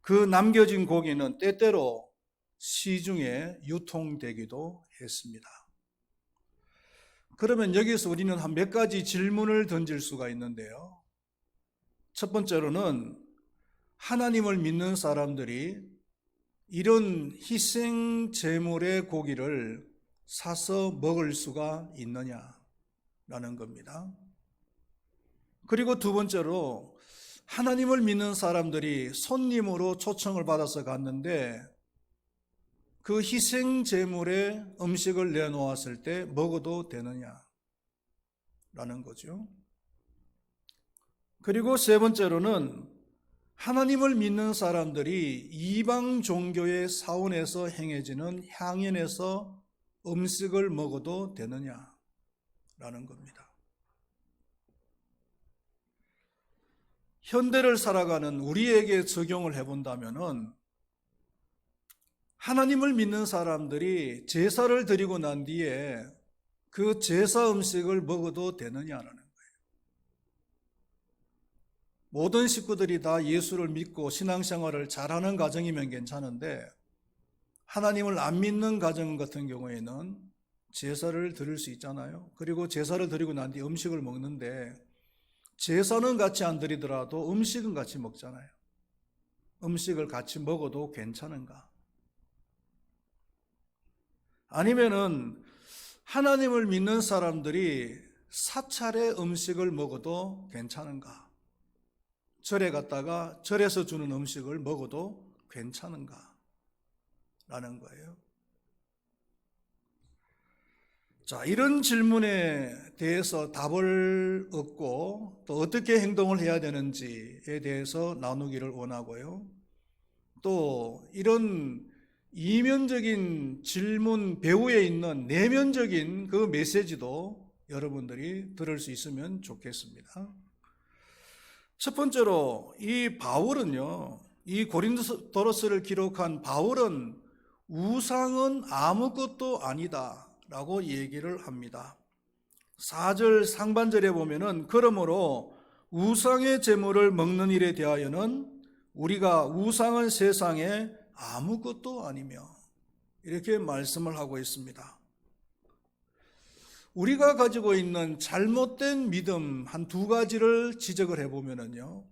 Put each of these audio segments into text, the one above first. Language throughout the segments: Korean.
그 남겨진 고기는 때때로 시중에 유통되기도 했습니다. 그러면 여기서 우리는 한 몇 가지 질문을 던질 수가 있는데요. 첫 번째로는 하나님을 믿는 사람들이 이런 희생 제물의 고기를 사서 먹을 수가 있느냐라는 겁니다. 그리고 두 번째로 하나님을 믿는 사람들이 손님으로 초청을 받아서 갔는데 그 희생 제물의 음식을 내놓았을 때 먹어도 되느냐라는 거죠. 그리고 세 번째로는 하나님을 믿는 사람들이 이방 종교의 사원에서 행해지는 향연에서 음식을 먹어도 되느냐라는 겁니다. 현대를 살아가는 우리에게 적용을 해본다면은 하나님을 믿는 사람들이 제사를 드리고 난 뒤에 그 제사 음식을 먹어도 되느냐라는 거예요. 모든 식구들이 다 예수를 믿고 신앙생활을 잘하는 가정이면 괜찮은데 하나님을 안 믿는 가정 같은 경우에는 제사를 드릴 수 있잖아요. 그리고 제사를 드리고 난 뒤에 음식을 먹는데 제사는 같이 안 드리더라도 음식은 같이 먹잖아요. 음식을 같이 먹어도 괜찮은가? 아니면은 하나님을 믿는 사람들이 사찰의 음식을 먹어도 괜찮은가? 절에 갔다가 절에서 주는 음식을 먹어도 괜찮은가? 라는 거예요. 자, 이런 질문에 대해서 답을 얻고 또 어떻게 행동을 해야 되는지에 대해서 나누기를 원하고요. 또 이런 이면적인 질문 배후에 있는 내면적인 그 메시지도 여러분들이 들을 수 있으면 좋겠습니다. 첫 번째로 이 바울은요, 이 고린도서를 기록한 바울은 우상은 아무것도 아니다 라고 얘기를 합니다. 4절 상반절에 보면은 그러므로 우상의 제물을 먹는 일에 대하여는 우리가 우상은 세상에 아무것도 아니며 이렇게 말씀을 하고 있습니다. 우리가 가지고 있는 잘못된 믿음 한 두 가지를 지적을 해보면요.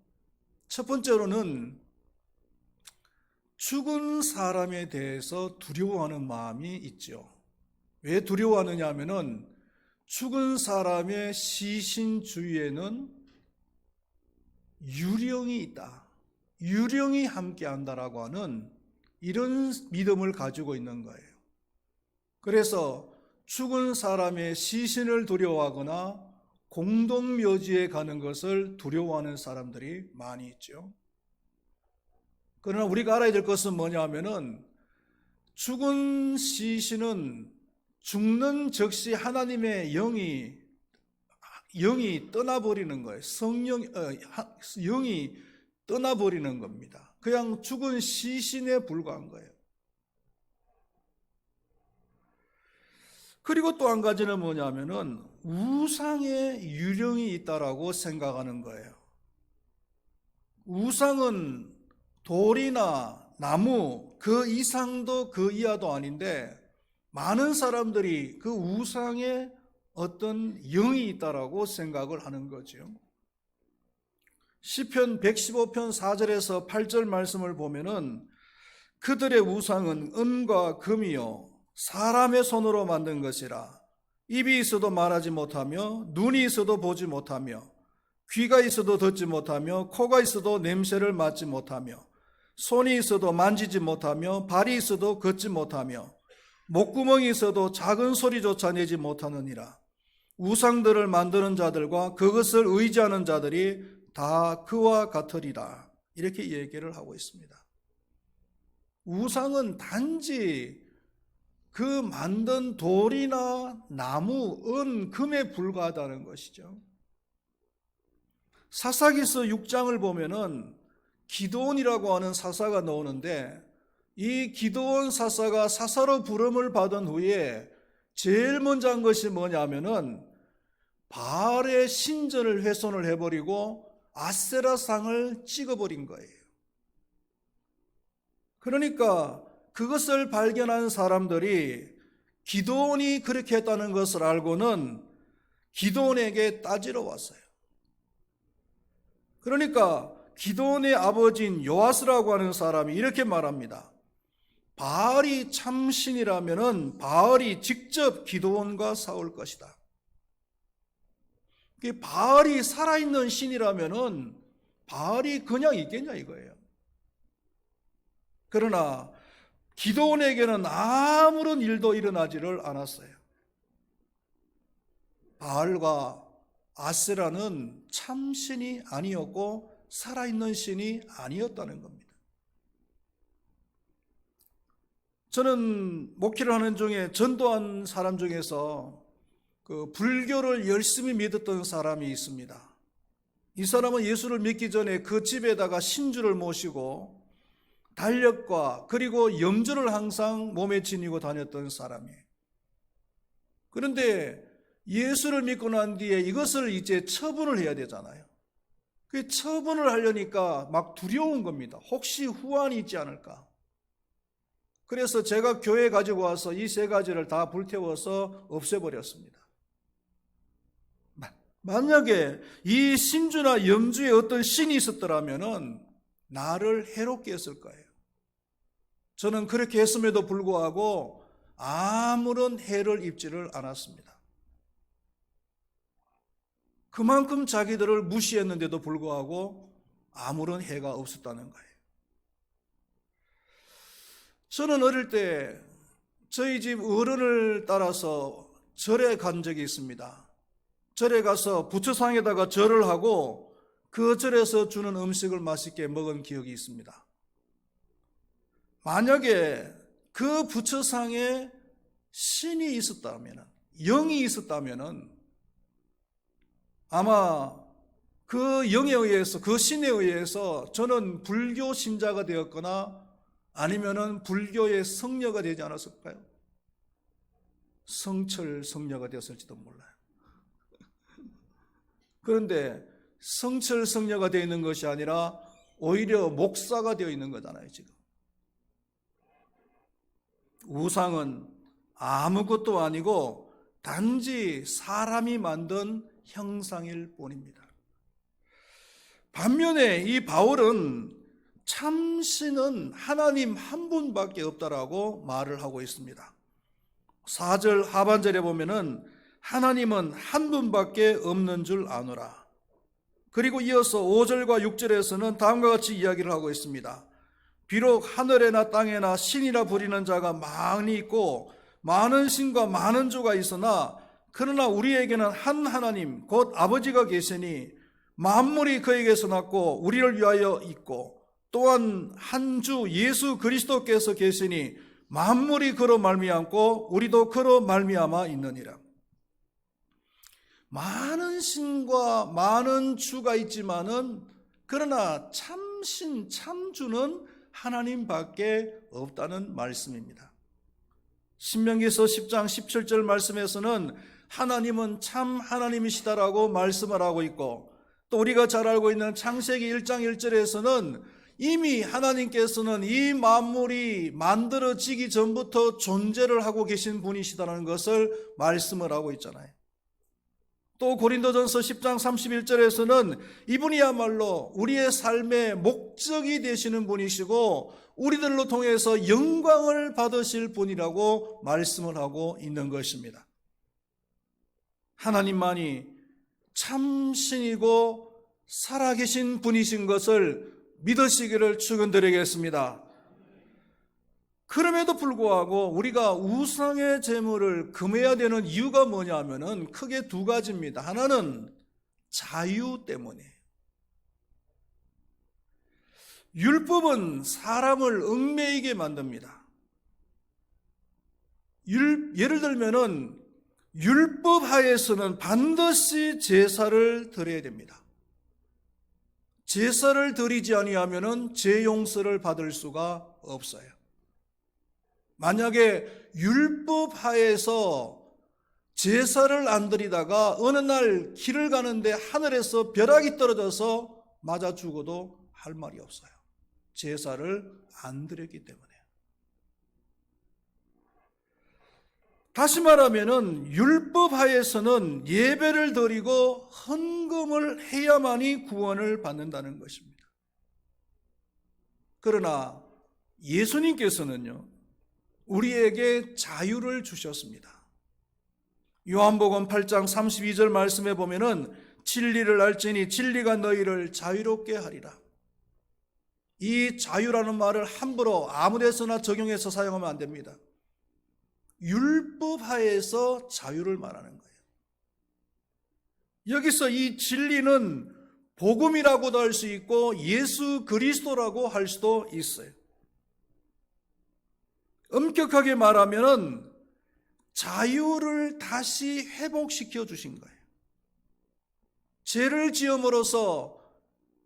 첫 번째로는 죽은 사람에 대해서 두려워하는 마음이 있죠. 왜 두려워하느냐 하면은 죽은 사람의 시신 주위에는 유령이 있다. 유령이 함께 한다라고 하는 이런 믿음을 가지고 있는 거예요. 그래서 죽은 사람의 시신을 두려워하거나 공동묘지에 가는 것을 두려워하는 사람들이 많이 있죠. 그러나 우리가 알아야 될 것은 뭐냐 하면은 죽은 시신은 죽는 즉시 하나님의 영이 떠나버리는 거예요. 영이 떠나버리는 겁니다. 그냥 죽은 시신에 불과한 거예요. 그리고 또 한 가지는 뭐냐면은 우상에 유령이 있다라고 생각하는 거예요. 우상은 돌이나 나무 그 이상도 그 이하도 아닌데 많은 사람들이 그 우상에 어떤 영이 있다라고 생각을 하는 거죠. 시편 115편 4절에서 8절 말씀을 보면은 그들의 우상은 은과 금이요 사람의 손으로 만든 것이라 입이 있어도 말하지 못하며 눈이 있어도 보지 못하며 귀가 있어도 듣지 못하며 코가 있어도 냄새를 맡지 못하며 손이 있어도 만지지 못하며 발이 있어도 걷지 못하며 목구멍이 있어도 작은 소리조차 내지 못하느니라. 우상들을 만드는 자들과 그것을 의지하는 자들이 다 그와 같으리라. 이렇게 얘기를 하고 있습니다. 우상은 단지 그 만든 돌이나 나무, 은, 금에 불과하다는 것이죠. 사사기서 6장을 보면은 기드온이라고 하는 사사가 나오는데 이 기드온 사사가 사사로 부름을 받은 후에 제일 먼저 한 것이 뭐냐면은 바알의 신전을 훼손을 해버리고 아세라상을 찍어버린 거예요. 그러니까 그것을 발견한 사람들이 기드온이 그렇게 했다는 것을 알고는 기드온에게 따지러 왔어요. 그러니까 기드온의 아버지인 요아스라고 하는 사람이 이렇게 말합니다. 바알이 참신이라면 바알이 직접 기드온과 싸울 것이다. 바알이 살아있는 신이라면 바알이 그냥 있겠냐 이거예요. 그러나 기드온에게는 아무런 일도 일어나지를 않았어요. 바알과 아세라는 참신이 아니었고 살아있는 신이 아니었다는 겁니다. 저는 목회를 하는 중에 전도한 사람 중에서 그 불교를 열심히 믿었던 사람이 있습니다. 이 사람은 예수를 믿기 전에 그 집에다가 신주를 모시고 달력과 그리고 염주를 항상 몸에 지니고 다녔던 사람이에요. 그런데 예수를 믿고 난 뒤에 이것을 이제 처분을 해야 되잖아요. 그 처분을 하려니까 막 두려운 겁니다. 혹시 후환이 있지 않을까? 그래서 제가 교회에 가지고 와서 이 세 가지를 다 불태워서 없애버렸습니다. 만약에 이 신주나 염주에 어떤 신이 있었더라면 나를 해롭게 했을 거예요. 저는 그렇게 했음에도 불구하고 아무런 해를 입지를 않았습니다. 그만큼 자기들을 무시했는데도 불구하고 아무런 해가 없었다는 거예요. 저는 어릴 때 저희 집 어른을 따라서 절에 간 적이 있습니다. 절에 가서 부처상에다가 절을 하고 그 절에서 주는 음식을 맛있게 먹은 기억이 있습니다. 만약에 그 부처상에 신이 있었다면, 영이 있었다면 아마 그 영에 의해서, 그 신에 의해서 저는 불교 신자가 되었거나 아니면은 불교의 성녀가 되지 않았을까요? 성철 성녀가 되었을지도 몰라요. 그런데 성철 성녀가 되어 있는 것이 아니라 오히려 목사가 되어 있는 거잖아요, 지금. 우상은 아무것도 아니고 단지 사람이 만든 형상일 뿐입니다. 반면에 이 바울은 참신은 하나님 한 분밖에 없다라고 말을 하고 있습니다. 4절 하반절에 보면은 하나님은 한 분밖에 없는 줄 아노라. 그리고 이어서 5절과 6절에서는 다음과 같이 이야기를 하고 있습니다. 비록 하늘에나 땅에나 신이라 부리는 자가 많이 있고 많은 신과 많은 주가 있으나 그러나 우리에게는 한 하나님 곧 아버지가 계시니 만물이 그에게서 났고 우리를 위하여 있고 또한 한 주 예수 그리스도께서 계시니 만물이 그로 말미암고 우리도 그로 말미암아 있느니라. 많은 신과 많은 주가 있지만은 그러나 참신 참주는 하나님밖에 없다는 말씀입니다. 신명기서 10장 17절 말씀에서는 하나님은 참 하나님이시다라고 말씀을 하고 있고 또 우리가 잘 알고 있는 창세기 1장 1절에서는 이미 하나님께서는 이 만물이 만들어지기 전부터 존재를 하고 계신 분이시다는 것을 말씀을 하고 있잖아요. 또 고린도전서 10장 31절에서는 이분이야말로 우리의 삶의 목적이 되시는 분이시고 우리들로 통해서 영광을 받으실 분이라고 말씀을 하고 있는 것입니다. 하나님만이 참신이고 살아계신 분이신 것을 믿으시기를 축원드리겠습니다. 그럼에도 불구하고 우리가 우상의 제물을 금해야 되는 이유가 뭐냐면은 크게 두 가지입니다. 하나는 자유 때문이에요. 율법은 사람을 얽매이게 만듭니다. 예를 들면은 율법 하에서는 반드시 제사를 드려야 됩니다. 제사를 드리지 아니하면은 죄 용서를 받을 수가 없어요. 만약에 율법 하에서 제사를 안 드리다가 어느 날 길을 가는데 하늘에서 벼락이 떨어져서 맞아 죽어도 할 말이 없어요. 제사를 안 드렸기 때문에. 다시 말하면은 율법 하에서는 예배를 드리고 헌금을 해야만이 구원을 받는다는 것입니다. 그러나 예수님께서는요, 우리에게 자유를 주셨습니다. 요한복음 8장 32절 말씀에 보면은 진리를 알지니 진리가 너희를 자유롭게 하리라. 이 자유라는 말을 함부로 아무 데서나 적용해서 사용하면 안 됩니다. 율법 하에서 자유를 말하는 거예요. 여기서 이 진리는 복음이라고도 할 수 있고 예수 그리스도라고 할 수도 있어요. 엄격하게 말하면은 자유를 다시 회복시켜 주신 거예요. 죄를 지음으로써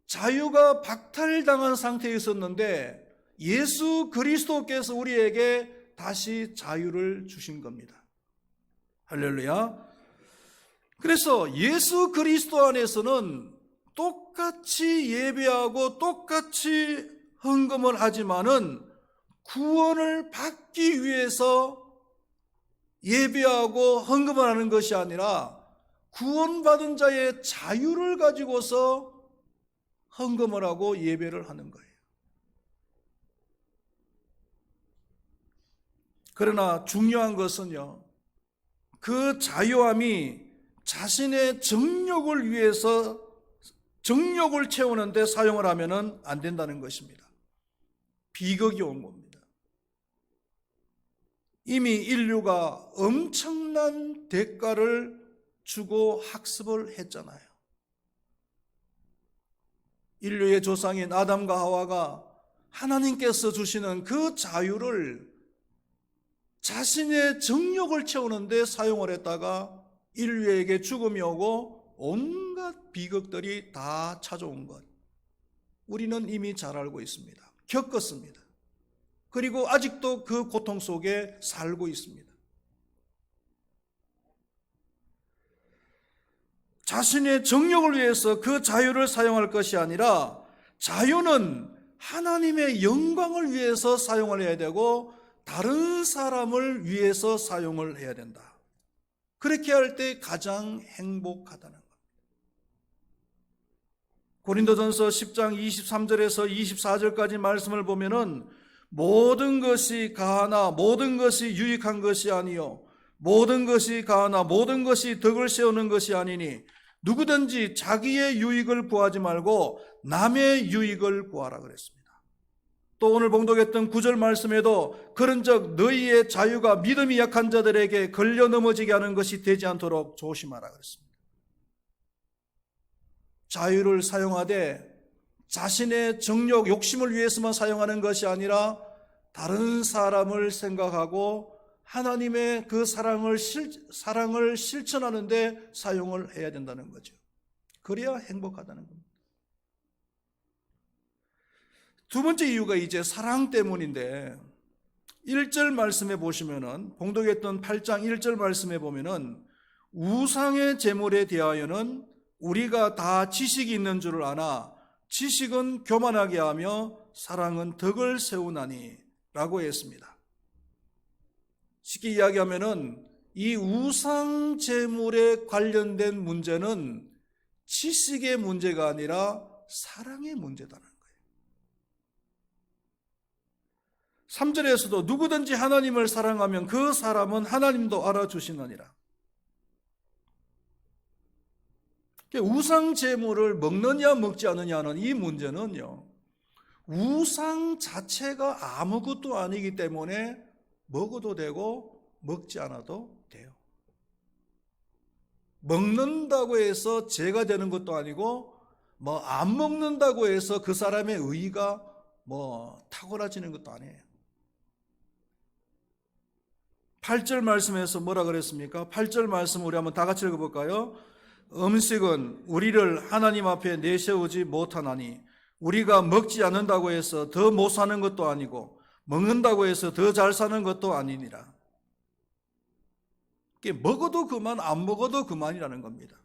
자유가 박탈당한 상태에 있었는데 예수 그리스도께서 우리에게 다시 자유를 주신 겁니다. 할렐루야. 그래서 예수 그리스도 안에서는 똑같이 예배하고 똑같이 헌금을 하지만은 구원을 받기 위해서 예배하고 헌금을 하는 것이 아니라 구원받은 자의 자유를 가지고서 헌금을 하고 예배를 하는 거예요. 그러나 중요한 것은요, 그 자유함이 자신의 정욕을 위해서 정욕을 채우는데 사용을 하면은 안 된다는 것입니다. 비극이 온 겁니다. 이미 인류가 엄청난 대가를 주고 학습을 했잖아요. 인류의 조상인 아담과 하와가 하나님께서 주시는 그 자유를 자신의 정욕을 채우는데 사용을 했다가 인류에게 죽음이 오고 온갖 비극들이 다 찾아온 것, 우리는 이미 잘 알고 있습니다. 겪었습니다. 그리고 아직도 그 고통 속에 살고 있습니다. 자신의 정욕을 위해서 그 자유를 사용할 것이 아니라 자유는 하나님의 영광을 위해서 사용을 해야 되고 다른 사람을 위해서 사용을 해야 된다. 그렇게 할 때 가장 행복하다는 것. 고린도전서 10장 23절에서 24절까지 말씀을 보면은 모든 것이 가하나 모든 것이 유익한 것이 아니요 모든 것이 가하나 모든 것이 덕을 세우는 것이 아니니 누구든지 자기의 유익을 구하지 말고 남의 유익을 구하라 그랬습니다. 또 오늘 봉독했던 9절 말씀에도 그런즉 너희의 자유가 믿음이 약한 자들에게 걸려 넘어지게 하는 것이 되지 않도록 조심하라 그랬습니다. 자유를 사용하되 자신의 정욕, 욕심을 위해서만 사용하는 것이 아니라 다른 사람을 생각하고 하나님의 그 사랑을 실천하는 데 사용을 해야 된다는 거죠. 그래야 행복하다는 겁니다. 두 번째 이유가 이제 사랑 때문인데 1절 말씀에 보시면은 봉독했던 8장 1절 말씀에 보면은 우상의 제물에 대하여는 우리가 다 지식이 있는 줄을 아나 지식은 교만하게 하며 사랑은 덕을 세우나니 라고 했습니다. 쉽게 이야기하면은 이 우상 제물에 관련된 문제는 지식의 문제가 아니라 사랑의 문제다는 거예요. 3절에서도 누구든지 하나님을 사랑하면 그 사람은 하나님도 알아주시느니라. 우상 제물을 먹느냐 먹지 않느냐는 이 문제는요, 우상 자체가 아무것도 아니기 때문에 먹어도 되고 먹지 않아도 돼요. 먹는다고 해서 죄가 되는 것도 아니고 안 먹는다고 해서 그 사람의 의의가 탁월해지는 것도 아니에요. 8절 말씀에서 뭐라 그랬습니까? 8절 말씀 우리 한번 다 같이 읽어볼까요? 음식은 우리를 하나님 앞에 내세우지 못하나니 우리가 먹지 않는다고 해서 더 못 사는 것도 아니고 먹는다고 해서 더 잘 사는 것도 아니니라. 먹어도 그만 안 먹어도 그만이라는 겁니다.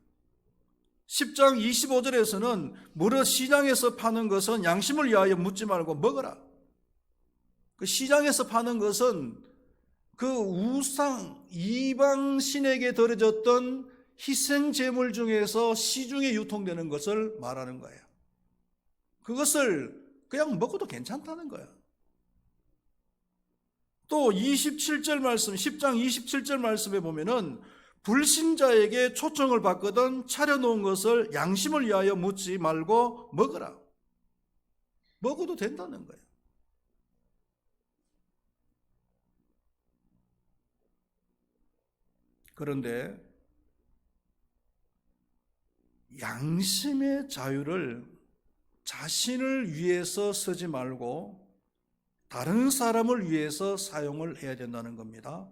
10장 25절에서는 무릇 시장에서 파는 것은 양심을 위하여 묻지 말고 먹어라. 그 시장에서 파는 것은 그 우상 이방 신에게 드려졌던 희생 제물 중에서 시중에 유통되는 것을 말하는 거예요. 그것을 그냥 먹어도 괜찮다는 거예요. 또 27절 말씀, 10장 27절 말씀에 보면은 불신자에게 초청을 받거든 차려놓은 것을 양심을 위하여 묻지 말고 먹어라. 먹어도 된다는 거예요. 그런데 양심의 자유를 자신을 위해서 쓰지 말고 다른 사람을 위해서 사용을 해야 된다는 겁니다.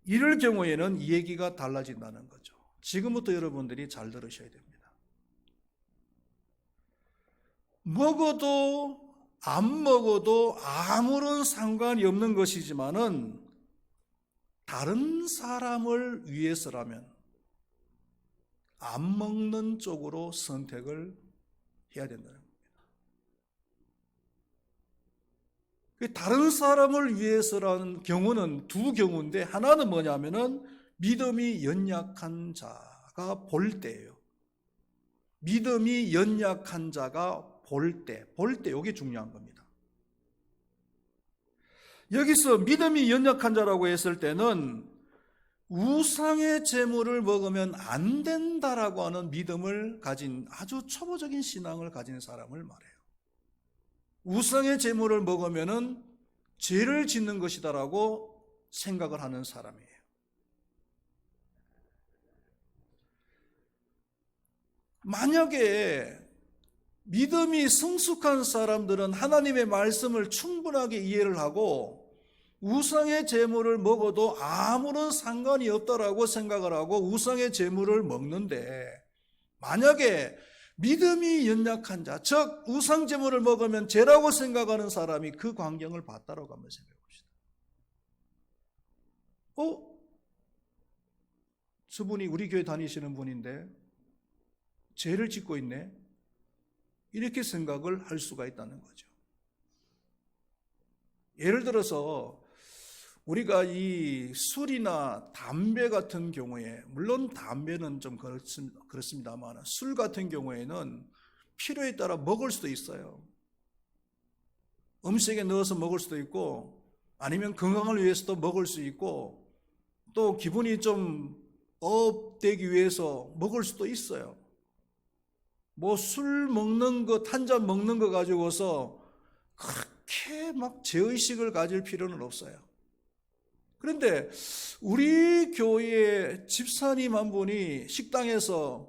이럴 경우에는 이 얘기가 달라진다는 거죠. 지금부터 여러분들이 잘 들으셔야 됩니다. 먹어도 안 먹어도 아무런 상관이 없는 것이지만은 다른 사람을 위해서라면 안 먹는 쪽으로 선택을 해야 된다는 겁니다. 다른 사람을 위해서라는 경우는 두 경우인데, 하나는 뭐냐면은 믿음이 연약한 자가 볼 때예요. 믿음이 연약한 자가 볼 때, 이게 중요한 겁니다. 여기서 믿음이 연약한 자라고 했을 때는 우상의 제물을 먹으면 안 된다라고 하는 믿음을 가진 아주 초보적인 신앙을 가진 사람을 말해요. 우상의 제물을 먹으면은 죄를 짓는 것이다라고 생각을 하는 사람이에요. 만약에 믿음이 성숙한 사람들은 하나님의 말씀을 충분하게 이해를 하고 우상의 제물을 먹어도 아무런 상관이 없다라고 생각을 하고 우상의 제물을 먹는데, 만약에 믿음이 연약한 자, 즉 우상 제물을 먹으면 죄라고 생각하는 사람이 그 광경을 봤다라고 한번 생각해 봅시다. 저분이 우리 교회 다니시는 분인데 죄를 짓고 있네, 이렇게 생각을 할 수가 있다는 거죠. 예를 들어서 우리가 이 술이나 담배 같은 경우에, 물론 담배는 좀 그렇습니다만 술 같은 경우에는 필요에 따라 먹을 수도 있어요. 음식에 넣어서 먹을 수도 있고, 아니면 건강을 위해서도 먹을 수 있고, 또 기분이 좀 업되기 위해서 먹을 수도 있어요. 뭐 술 먹는 것, 한 잔 먹는 거 가지고서 그렇게 막 죄의식을 가질 필요는 없어요. 그런데 우리 교회 집사님 한 분이 식당에서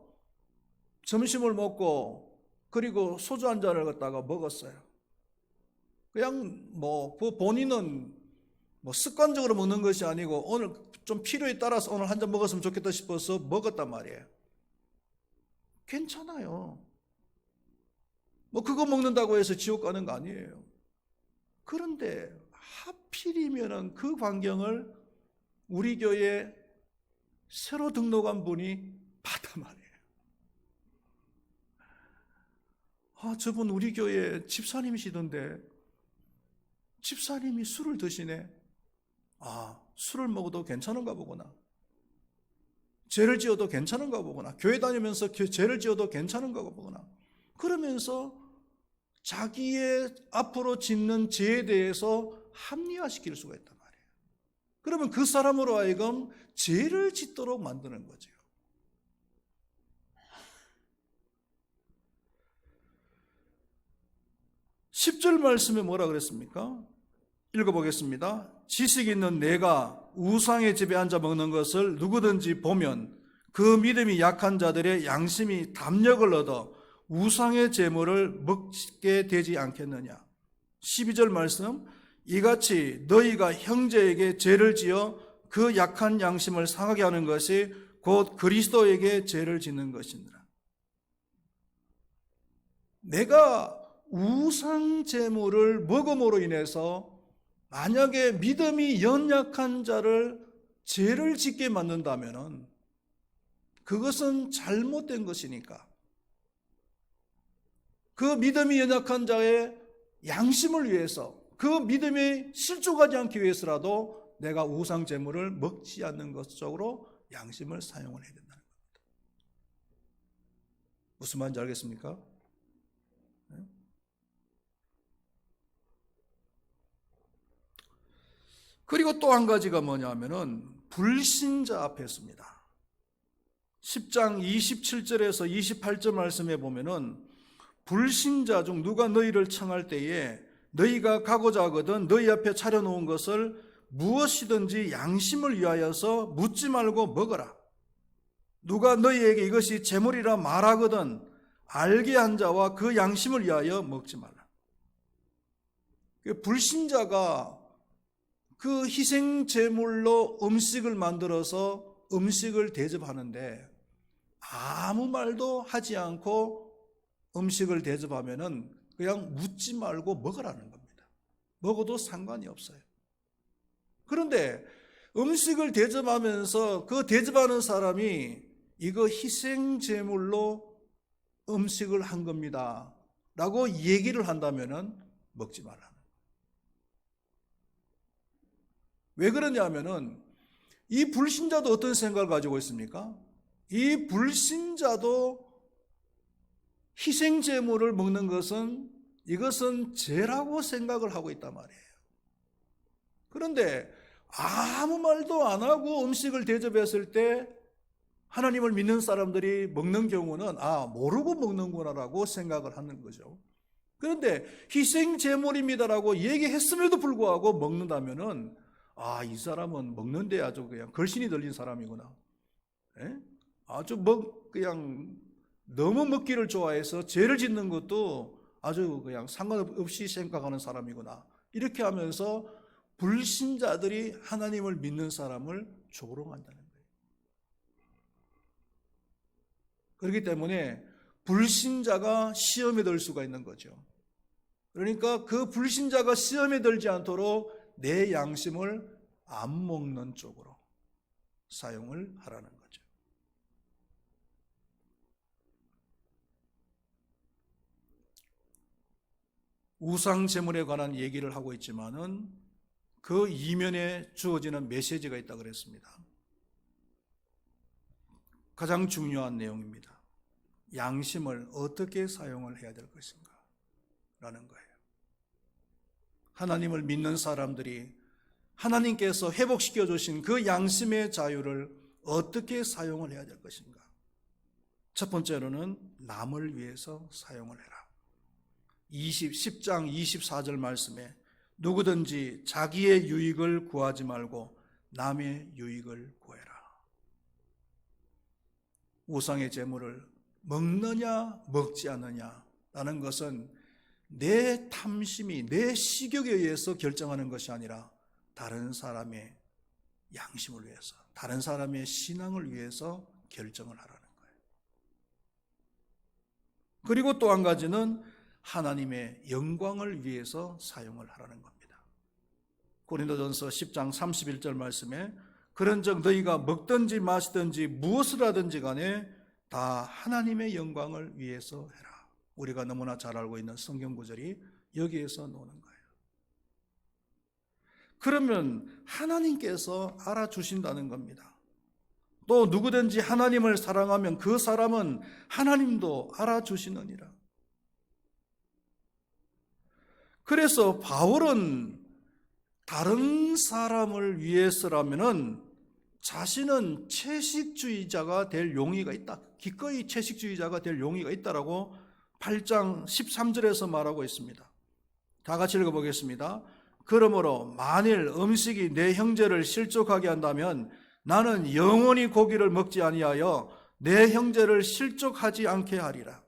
점심을 먹고 그리고 소주 한 잔을 갖다가 먹었어요. 그냥 그 본인은 습관적으로 먹는 것이 아니고 오늘 좀 필요에 따라서 오늘 한 잔 먹었으면 좋겠다 싶어서 먹었단 말이에요. 괜찮아요. 그거 먹는다고 해서 지옥 가는 거 아니에요. 그런데 하필이면은 그 광경을 우리 교회에 새로 등록한 분이 봤단 말이에요. 저분 우리 교회 집사님이시던데 집사님이 술을 드시네. 술을 먹어도 괜찮은가 보구나. 죄를 지어도 괜찮은가 보구나. 교회 다니면서 죄를 지어도 괜찮은가 보구나. 그러면서 자기의 앞으로 짓는 죄에 대해서 합리화시킬 수가 있단 말이에요. 그러면 그 사람으로 하여금 죄를 짓도록 만드는 거죠. (10절) 말씀에 뭐라 그랬습니까? 읽어보겠습니다. 지식 있는 내가 우상의 집에 앉아 먹는 것을 누구든지 보면 그 믿음이 약한 자들의 양심이 담력을 얻어 우상의 제물을 먹게 되지 않겠느냐. 12절 말씀, 이같이 너희가 형제에게 죄를 지어 그 약한 양심을 상하게 하는 것이 곧 그리스도에게 죄를 짓는 것이니라. 내가 우상 제물을 먹음으로 인해서 만약에 믿음이 연약한 자를 죄를 짓게 만든다면 그것은 잘못된 것이니까 그 믿음이 연약한 자의 양심을 위해서, 그 믿음이 실족하지 않기 위해서라도 내가 우상 제물을 먹지 않는 것 쪽으로 양심을 사용을 해야 된다는 겁니다. 무슨 말인지 알겠습니까? 그리고 또 한 가지가 뭐냐면은 불신자 앞에 섭니다. 10장 27절에서 28절 말씀에 보면은 불신자 중 누가 너희를 청할 때에 너희가 가고자 하거든 너희 앞에 차려놓은 것을 무엇이든지 양심을 위하여서 묻지 말고 먹어라. 누가 너희에게 이것이 제물이라 말하거든 알게 한 자와 그 양심을 위하여 먹지 말라. 불신자가 그 희생 제물로 음식을 만들어서 음식을 대접하는데 아무 말도 하지 않고 음식을 대접하면은 그냥 묻지 말고 먹으라는 겁니다. 먹어도 상관이 없어요. 그런데 음식을 대접하면서 그 대접하는 사람이 이거 희생 제물로 음식을 한 겁니다 라고 얘기를 한다면은 먹지 말라는 거예요. 왜 그러냐면은 이 불신자도 어떤 생각을 가지고 있습니까? 이 불신자도 희생 제물을 먹는 것은 이것은 죄라고 생각을 하고 있단 말이에요. 그런데 아무 말도 안 하고 음식을 대접했을 때 하나님을 믿는 사람들이 먹는 경우는 모르고 먹는구나라고 생각을 하는 거죠. 그런데 희생 제물입니다라고 얘기했음에도 불구하고 먹는다면은 이 사람은 먹는데 아주 그냥 걸신이 들린 사람이구나. 아주 그냥 너무 먹기를 좋아해서 죄를 짓는 것도 아주 그냥 상관없이 생각하는 사람이구나. 이렇게 하면서 불신자들이 하나님을 믿는 사람을 조롱한다는 거예요. 그렇기 때문에 불신자가 시험에 들 수가 있는 거죠. 그러니까 그 불신자가 시험에 들지 않도록 내 양심을 안 먹는 쪽으로 사용을 하라는 거죠. 우상 제물에 관한 얘기를 하고 있지만은 그 이면에 주어지는 메시지가 있다고 그랬습니다. 가장 중요한 내용입니다. 양심을 어떻게 사용을 해야 될 것인가 라는 거예요. 하나님을 믿는 사람들이 하나님께서 회복시켜 주신 그 양심의 자유를 어떻게 사용을 해야 될 것인가. 첫 번째로는 남을 위해서 사용을 해라. 10장 24절 말씀에 누구든지 자기의 유익을 구하지 말고 남의 유익을 구해라. 우상의 제물을 먹느냐 먹지 않느냐라는 것은 내 탐심이 내 식욕에 의해서 결정하는 것이 아니라 다른 사람의 양심을 위해서, 다른 사람의 신앙을 위해서 결정을 하라는 거예요. 그리고 또 한 가지는 하나님의 영광을 위해서 사용을 하라는 겁니다. 고린도전서 10장 31절 말씀에 그런즉 너희가 먹든지 마시든지 무엇을 하든지 간에 다 하나님의 영광을 위해서 해라. 우리가 너무나 잘 알고 있는 성경 구절이 여기에서 나오는 거예요. 그러면 하나님께서 알아주신다는 겁니다. 또 누구든지 하나님을 사랑하면 그 사람은 하나님도 알아주시느니라. 그래서 바울은 다른 사람을 위해서라면은 자신은 채식주의자가 될 용의가 있다. 기꺼이 채식주의자가 될 용의가 있다라고 8장 13절에서 말하고 있습니다. 다 같이 읽어보겠습니다. 그러므로 만일 음식이 내 형제를 실족하게 한다면 나는 영원히 고기를 먹지 아니하여 내 형제를 실족하지 않게 하리라.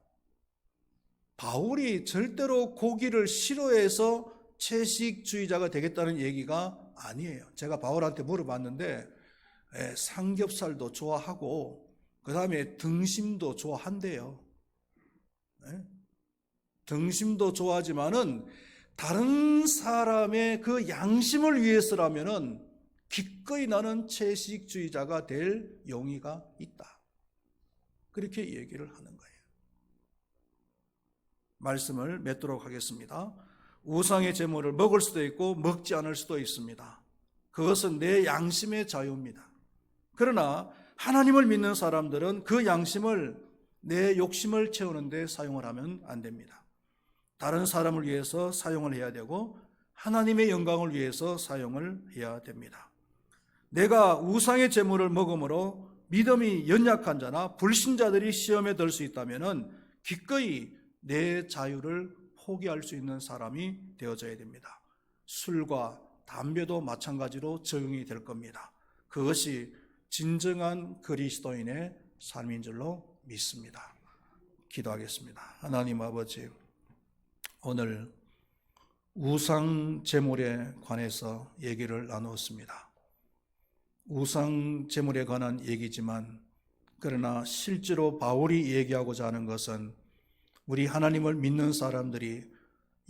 바울이 절대로 고기를 싫어해서 채식주의자가 되겠다는 얘기가 아니에요. 제가 바울한테 물어봤는데 삼겹살도 좋아하고 그 다음에 등심도 좋아한대요. 등심도 좋아하지만은 다른 사람의 그 양심을 위해서라면은 기꺼이 나는 채식주의자가 될 용의가 있다. 그렇게 얘기를 하는 거예요. 말씀을 맺도록 하겠습니다. 우상의 제물을 먹을 수도 있고 먹지 않을 수도 있습니다. 그것은 내 양심의 자유입니다. 그러나 하나님을 믿는 사람들은 그 양심을 내 욕심을 채우는 데 사용을 하면 안 됩니다. 다른 사람을 위해서 사용을 해야 되고 하나님의 영광을 위해서 사용을 해야 됩니다. 내가 우상의 제물을 먹음으로 믿음이 연약한 자나 불신자들이 시험에 들 수 있다면 기꺼이 내 자유를 포기할 수 있는 사람이 되어져야 됩니다. 술과 담배도 마찬가지로 적용이 될 겁니다. 그것이 진정한 그리스도인의 삶인 줄로 믿습니다. 기도하겠습니다. 하나님 아버지, 오늘 우상 제물에 관해서 얘기를 나누었습니다. 우상 제물에 관한 얘기지만 그러나 실제로 바울이 얘기하고자 하는 것은 우리 하나님을 믿는 사람들이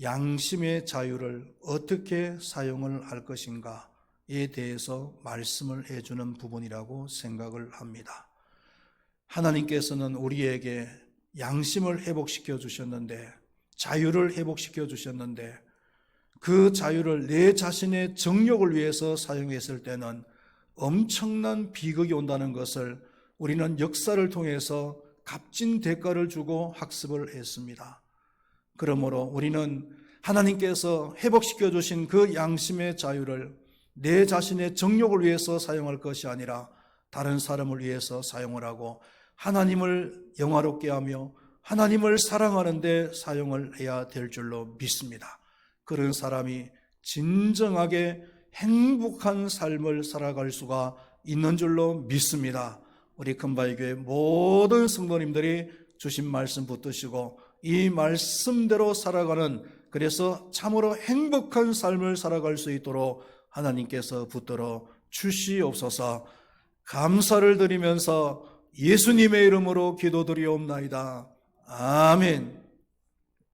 양심의 자유를 어떻게 사용을 할 것인가에 대해서 말씀을 해주는 부분이라고 생각을 합니다. 하나님께서는 우리에게 양심을 회복시켜 주셨는데, 자유를 회복시켜 주셨는데, 그 자유를 내 자신의 정욕을 위해서 사용했을 때는 엄청난 비극이 온다는 것을 우리는 역사를 통해서 값진 대가를 주고 학습을 했습니다. 그러므로 우리는 하나님께서 회복시켜 주신 그 양심의 자유를 내 자신의 정욕을 위해서 사용할 것이 아니라 다른 사람을 위해서 사용을 하고 하나님을 영화롭게 하며 하나님을 사랑하는 데 사용을 해야 될 줄로 믿습니다. 그런 사람이 진정하게 행복한 삶을 살아갈 수가 있는 줄로 믿습니다. 우리 금바위교회 모든 성도님들이 주신 말씀 붙드시고 이 말씀대로 살아가는, 그래서 참으로 행복한 삶을 살아갈 수 있도록 하나님께서 붙들어 주시옵소서. 감사를 드리면서 예수님의 이름으로 기도드리옵나이다. 아멘.